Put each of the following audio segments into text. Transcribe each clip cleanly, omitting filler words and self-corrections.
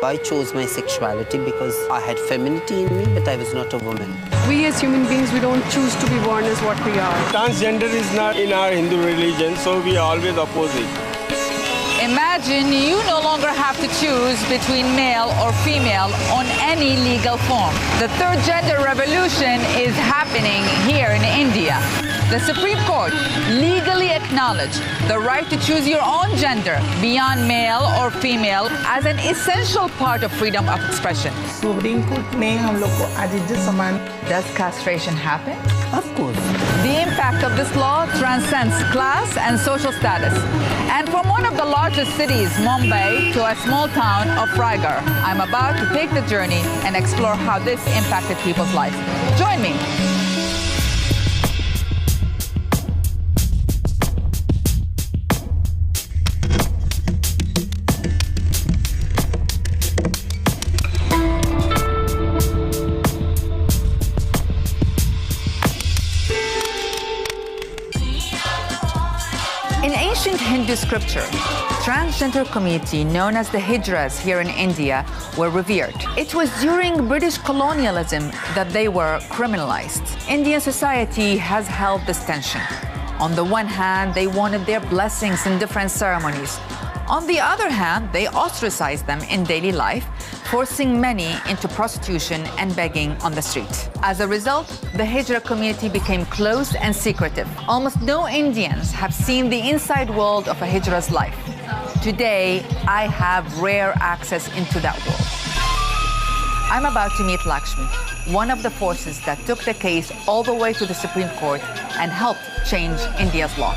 I chose my sexuality because I had femininity in me, but I was not a woman. We as human beings, we don't choose to be born as what we are. Transgender is not in our Hindu religion, so we always oppose it. Imagine you no longer have to choose between male or female on any legal form. The third gender revolution is happening here in India. The Supreme Court legally acknowledged the right to choose your own gender beyond male or female as an essential part of freedom of expression. Supreme court ने हम लोग को आज इज्जत समान. Does castration happen? Of course. The impact of this law transcends class and social status. And from one of the largest cities, Mumbai, to a small town of Raigarh, I'm about to take the journey and explore how this impacted people's lives. Join me. In ancient Hindu scripture, transgender community known as the Hijras here in India were revered. It was during British colonialism that they were criminalized. Indian society has held this tension. On the one hand, they wanted their blessings in different ceremonies. On the other hand, they ostracized them in daily life, forcing many into prostitution and begging on the street. As a result, the Hijra community became closed and secretive. Almost no Indians have seen the inside world of a Hijra's life. Today, I have rare access into that world. I'm about to meet Lakshmi, one of the forces that took the case all the way to the Supreme Court and helped change India's law.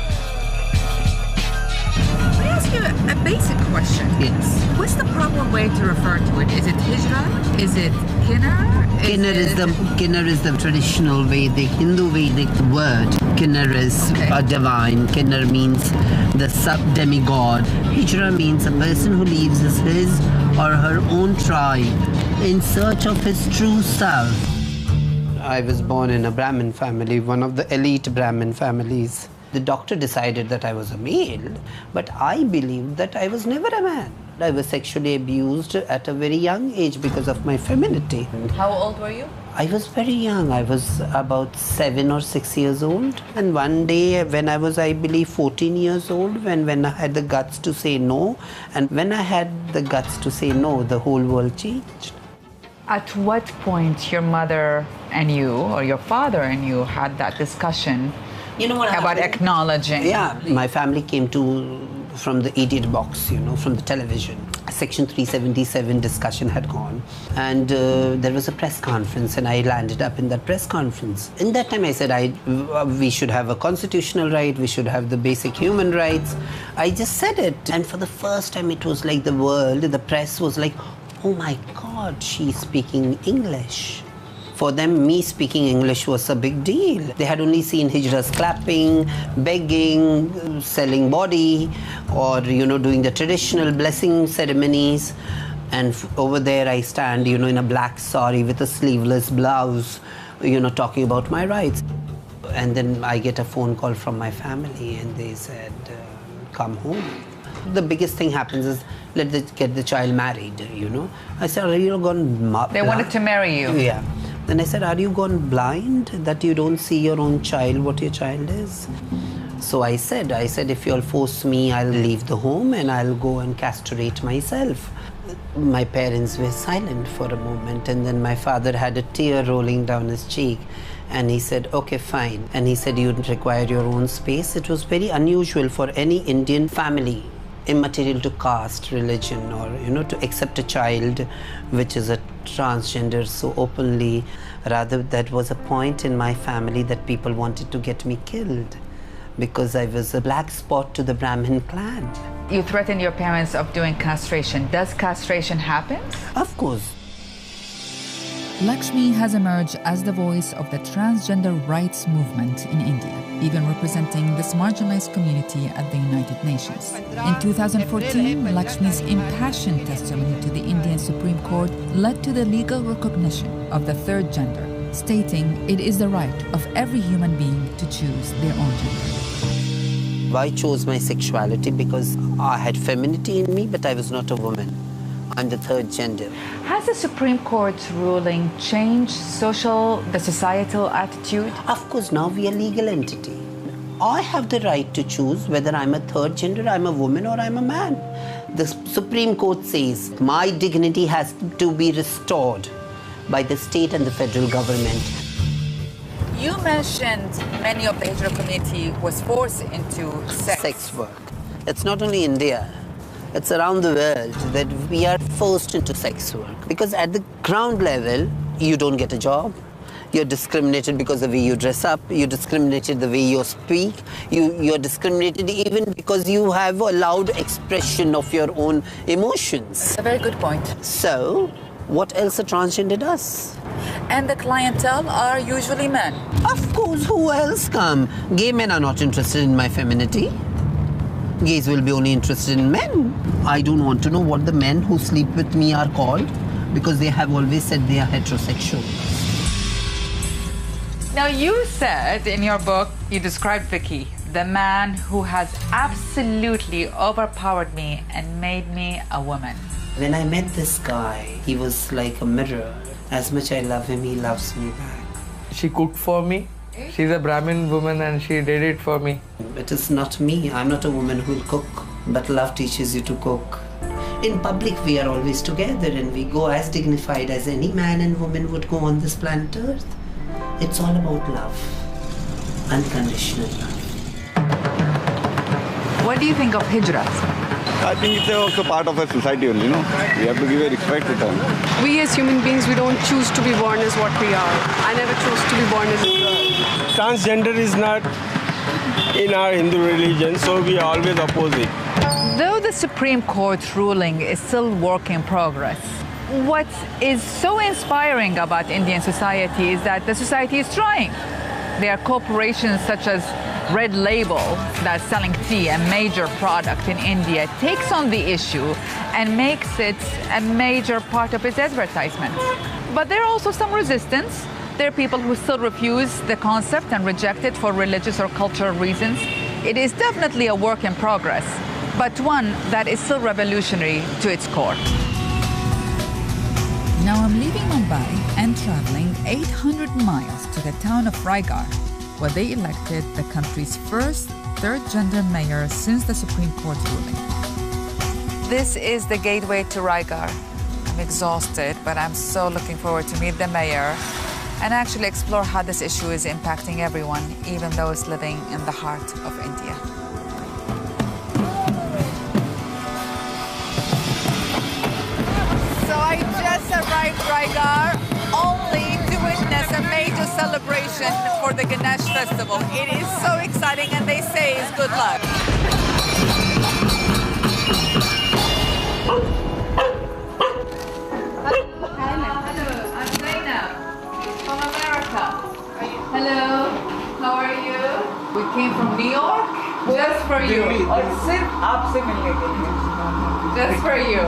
Let me ask you a basic question. Yes. What's the proper way to refer to it? Is it Hijra? Is it Kinnar? Kinnar is the traditional Vedic, Hindu Vedic word. Kinnar is a divine. Kinnar means the sub-demigod. Hijra means a person who leaves his or her own tribe in search of his true self. I was born in a Brahmin family, one of the elite Brahmin families. The doctor decided that I was a male, but I believed that I was never a man. I was sexually abused at a very young age because of my femininity. How old were you? I was very young. I was about 7 or 6 years old. And one day when I was, I believe, 14 years old, when I had the guts to say no, and when I had the guts to say no, the whole world changed. At what point your mother and you, or your father and you, had that discussion about happened? Acknowledging? Yeah, my family came from the idiot box, from the television. Section 377 discussion had gone, and there was a press conference, and I landed up in that press conference. In that time I said we should have a constitutional right, we should have the basic human rights. I just said it, and for the first time it was like the press was like, oh my God, she's speaking English. For them, me speaking English was a big deal. They had only seen Hijras clapping, begging, selling body, or, doing the traditional blessing ceremonies. And over there I stand, in a black sari with a sleeveless blouse, talking about my rights. And then I get a phone call from my family, and they said, come home. The biggest thing happens is, get the child married, I said, are you gone blind? They wanted to marry you. Yeah. Then I said, are you gone blind that you don't see your own child, what your child is? So I said, if you'll force me, I'll leave the home and I'll go and castrate myself. My parents were silent for a moment, and then my father had a tear rolling down his cheek. And he said, okay, fine. And he said, you'd require your own space. It was very unusual for any Indian family, immaterial to caste, religion, or, to accept a child which is a transgender so openly. Rather, that was a point in my family that people wanted to get me killed because I was a black spot to the Brahmin clan. You threatened your parents of doing castration. Does castration happen? Of course. Lakshmi has emerged as the voice of the transgender rights movement in India, even representing this marginalized community at the United Nations. In 2014, Lakshmi's impassioned testimony to the Indian Supreme Court led to the legal recognition of the third gender, stating it is the right of every human being to choose their own gender. I chose my sexuality because I had femininity in me, but I was not a woman. I'm the third gender. Has the Supreme Court's ruling changed the societal attitude? Of course, now we are a legal entity. I have the right to choose whether I'm a third gender, I'm a woman, or I'm a man. The Supreme Court says my dignity has to be restored by the state and the federal government. You mentioned many of the Hijra community was forced into Sex work. It's not only India, it's around the world that we are forced into sex work. Because at the ground level, you don't get a job. You're discriminated because of the way you dress up. You're discriminated the way you speak. You're discriminated even because you have a loud expression of your own emotions. That's a very good point. So, what else a transgender does? And the clientele are usually men. Of course, who else come? Gay men are not interested in my femininity. Gays will be only interested in men. I don't want to know what the men who sleep with me are called because they have always said they are heterosexual. Now, you said in your book, you described Vicky, the man who has absolutely overpowered me and made me a woman. When I met this guy, he was like a mirror. As much I love him, he loves me back. She cooked for me. She's a Brahmin woman and she did it for me. It is not me. I'm not a woman who will cook, but love teaches you to cook. In public, we are always together and we go as dignified as any man and woman would go on this planet Earth. It's all about love, unconditional love. What do you think of hijras? I think it's also part of a society only, We have to give a respect to them. We as human beings, we don't choose to be born as what we are. I never chose to be born as a girl. Transgender is not in our Hindu religion, so we always oppose it. Though the Supreme Court's ruling is still work in progress, what is so inspiring about Indian society is that the society is trying. There are corporations such as Red Label, that's selling tea, a major product in India, takes on the issue and makes it a major part of its advertisement. But there are also some resistance. There are people who still refuse the concept and reject it for religious or cultural reasons. It is definitely a work in progress, but one that is still revolutionary to its core. Now I'm leaving Mumbai and traveling 800 miles to the town of Raigarh, where they elected the country's first third-gender mayor since the Supreme Court ruling. This is the gateway to Raigarh. I'm exhausted, but I'm so looking forward to meet the mayor and actually explore how this issue is impacting everyone, even those living in the heart of India. So I just arrived Raigarh only to witness a major celebration for the Ganesh festival. It is so exciting and they say it's good luck. Hello, how are you? We came from New York just for you. Just for you.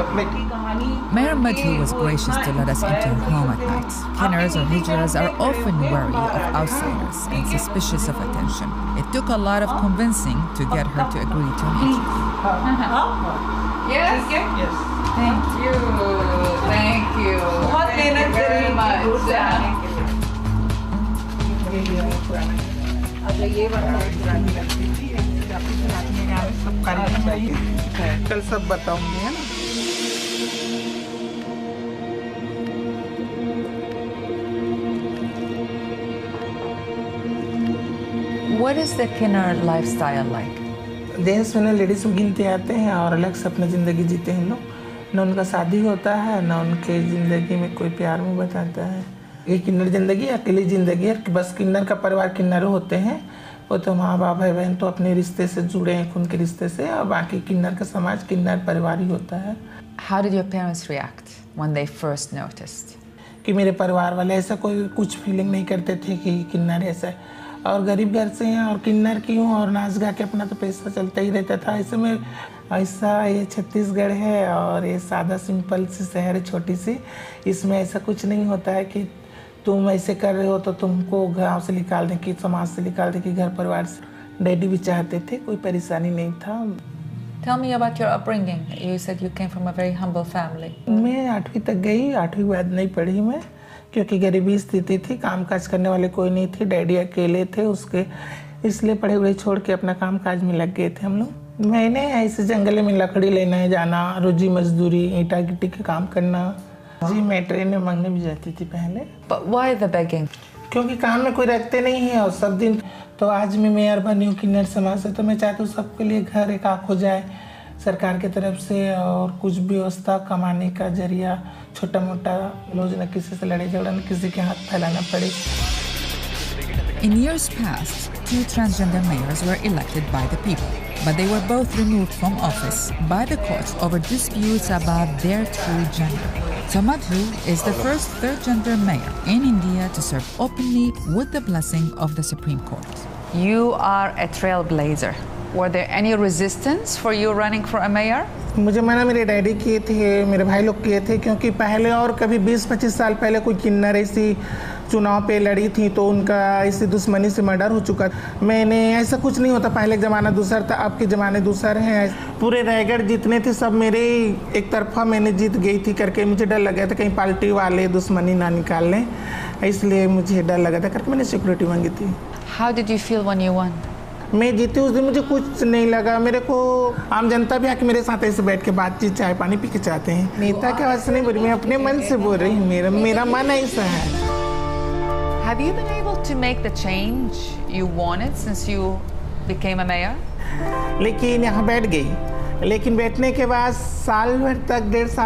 Mayor Madhu was gracious to let us into her home at night. Kinnars or hijras are often wary of outsiders and suspicious of attention. It took a lot of convincing to get her to agree to an interview. Yes? Yes. Thank you. Thank you. Thank you very much. कल सब बताऊंगी है ना। What is the Kinnar lifestyle like? देश में ladies गिनते आते हैं और अलग से अपनी ज़िंदगी जीते हैं लोग। न उनका शादी होता है न उनके ज़िंदगी में कोई प्यार में बताता है। ये किन्नर ज़िंदगी अकेली ज़िंदगी है। बस किन्नर का परिवार किन्नर होते हैं। वो तो माँ बाप भाई बहन तो अपने रिश्ते से जुड़े हैं, खून के रिश्ते से, और बाकी किन्नर का समाज किन्नर परिवार ही होता है। How did your parents react when they first noticed? कि मेरे परिवार वाले ऐसा कोई कुछ फीलिंग नहीं करते थे कि किन्नर ऐसा है और गरीब घर से हैं और किन्नर की हूँ और नाच गा के अपना तो पैसा चलता ही रहता था। ऐसे में ऐसा ये छत्तीसगढ़ है और ये सादा सिंपल सी शहर है छोटी सी, इसमें ऐसा कुछ नहीं होता है कि तुम ऐसे कर रहे हो तो तुमको गांव से निकाल दें कि समाज से निकाल दें कि घर परिवार से। डैडी भी चाहते थे, कोई परेशानी नहीं था। Tell me about your upbringing. You said you came from a very humble family. मैं 8वीं तक गई, 8वीं के बाद नहीं पढ़ी मैं, क्योंकि गरीबी स्थिति थी, काम काज करने वाले कोई नहीं थे, डैडी अकेले थे उसके, इसलिए पढ़े हुए छोड़ के अपना काम काज में लग गए थे हम लोग। मैंने ऐसे जंगल में लकड़ी लेने जाना, रोजी मजदूरी, ईंटा गिट्टी के काम करना। जी मैं ट्रेन में मांगने भी जाती थी पहले। But why the begging? क्योंकि काम में कोई रखते नहीं है और सब दिन, तो आज मैं मेयर बनी हूँ किन्नर समाज से, तो मैं चाहती हूँ सबके लिए घर एक आँख हो जाए सरकार की तरफ से, और कुछ व्यवस्था कमाने का जरिया, छोटा मोटा रोज न किसी से लड़े झगड़ा, न किसी के हाथ फैलाना पड़े। In years past, 2 transgender mayors were elected by the people, but they were both removed from office by the courts over disputes about their true gender. So Madhu is the first third gender mayor in India to serve openly with the blessing of the Supreme Court. You are a trailblazer. Were there any resistance for you running for a mayor? मुझे मना मेरे daddy किए थे, मेरे भाई लोग किए थे, क्योंकि पहले और कभी 20-25 साल पहले कोई किन्नर ऐसी चुनाव पे लड़ी थी तो उनका ऐसी दुश्मनी से मर्डर हो चुका। मैंने ऐसा कुछ नहीं होता, पहले ज़माना दूसरा था, अब के ज़माने दूसरे हैं। पूरे रायगढ़ जितने थे सब मेरे एक तरफा मैंने जीत गई थी करके मुझे डर लगा था कहीं पार्टी वाले दुश्मनी ना निकाल लें, इसलिए मुझे डर लगा था करके मैंने सिक्योरिटी मांगी थी। How did you feel when you won? मैं जीती उस दिन मुझे कुछ नहीं लगा, मेरे को आम जनता भी आके मेरे साथ ऐसे बैठ के बातचीत चाय पानी पी के चाहते हैं। नेता के वास्ते नहीं बोल रही, मैं अपने मन से बोल रही हूँ, मेरा मन ऐसा है। Have you been able to make the change you wanted since you became a mayor? लेकिन यहाँ बैठ गई, लेकिन बैठने के बाद साल भर तक 1.5 साल